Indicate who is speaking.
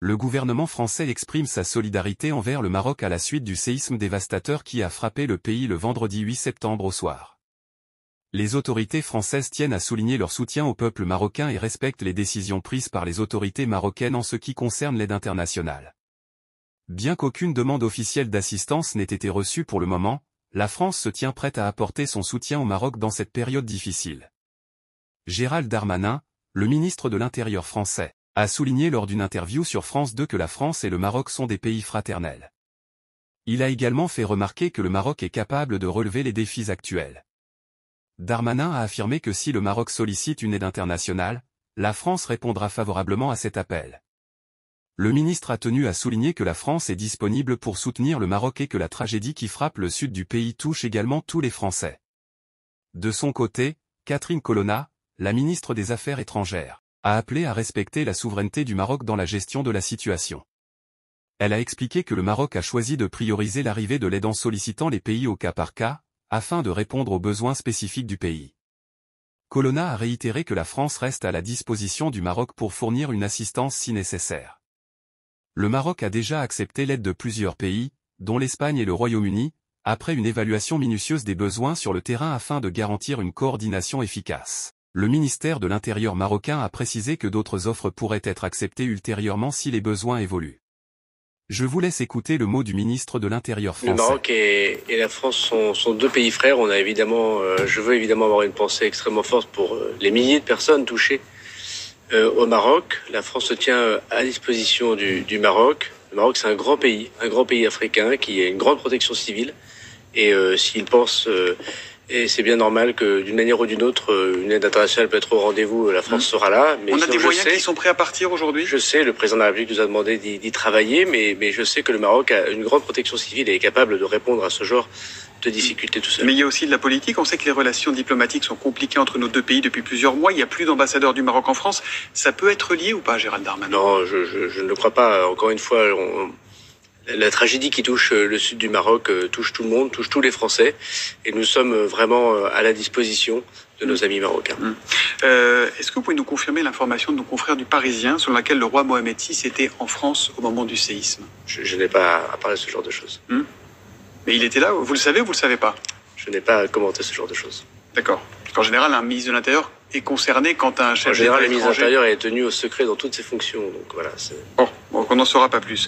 Speaker 1: Le gouvernement français exprime sa solidarité envers le Maroc à la suite du séisme dévastateur qui a frappé le pays le vendredi 8 septembre au soir. Les autorités françaises tiennent à souligner leur soutien au peuple marocain et respectent les décisions prises par les autorités marocaines en ce qui concerne l'aide internationale. Bien qu'aucune demande officielle d'assistance n'ait été reçue pour le moment, la France se tient prête à apporter son soutien au Maroc dans cette période difficile. Gérald Darmanin, le ministre de l'Intérieur français, a souligné lors d'une interview sur France 2 que la France et le Maroc sont des pays fraternels. Il a également fait remarquer que le Maroc est capable de relever les défis actuels. Darmanin a affirmé que si le Maroc sollicite une aide internationale, la France répondra favorablement à cet appel. Le ministre a tenu à souligner que la France est disponible pour soutenir le Maroc et que la tragédie qui frappe le sud du pays touche également tous les Français. De son côté, Catherine Colonna, la ministre des Affaires étrangères, a appelé à respecter la souveraineté du Maroc dans la gestion de la situation. Elle a expliqué que le Maroc a choisi de prioriser l'arrivée de l'aide en sollicitant les pays au cas par cas, afin de répondre aux besoins spécifiques du pays. Colonna a réitéré que la France reste à la disposition du Maroc pour fournir une assistance si nécessaire. Le Maroc a déjà accepté l'aide de plusieurs pays, dont l'Espagne et le Royaume-Uni, après une évaluation minutieuse des besoins sur le terrain afin de garantir une coordination efficace. Le ministère de l'Intérieur marocain a précisé que d'autres offres pourraient être acceptées ultérieurement si les besoins évoluent. Je vous laisse écouter le mot du ministre de l'Intérieur français.
Speaker 2: Le Maroc et la France sont deux pays frères. On a évidemment, je veux évidemment avoir une pensée extrêmement forte pour les milliers de personnes touchées au Maroc. La France se tient à disposition du Maroc. Le Maroc, c'est un grand pays africain qui a une grande protection civile. Et s'il pense... Et c'est bien normal que, d'une manière ou d'une autre, une aide internationale peut être au rendez-vous, la France sera là. Mais
Speaker 3: on a des moyens qui sont prêts à partir aujourd'hui?
Speaker 2: Je sais, le président de la République nous a demandé d'y travailler, mais je sais que le Maroc a une grande protection civile et est capable de répondre à ce genre de difficultés tout seul.
Speaker 3: Mais il y a aussi de la politique. On sait que les relations diplomatiques sont compliquées entre nos deux pays depuis plusieurs mois. Il n'y a plus d'ambassadeur du Maroc en France. Ça peut être lié ou pas, Gérald Darmanin?
Speaker 2: Non, je ne le crois pas. Encore une fois, la tragédie qui touche le sud du Maroc touche tout le monde, touche tous les Français. Et nous sommes vraiment à la disposition de nos amis marocains.
Speaker 3: Est-ce que vous pouvez nous confirmer l'information de nos confrères du Parisien selon laquelle le roi Mohamed VI était en France au moment du séisme?
Speaker 2: Je n'ai pas à parler de ce genre de choses.
Speaker 3: Mais il était là, vous le savez ou vous le savez pas?
Speaker 2: Je n'ai pas à commenter ce genre de choses.
Speaker 3: D'accord. En général, un ministre de l'Intérieur est concerné quand un chef d'État étranger...
Speaker 2: En général, le ministre de l'Intérieur est tenu au secret dans toutes ses fonctions. Donc voilà.
Speaker 3: Bon, on n'en saura pas plus.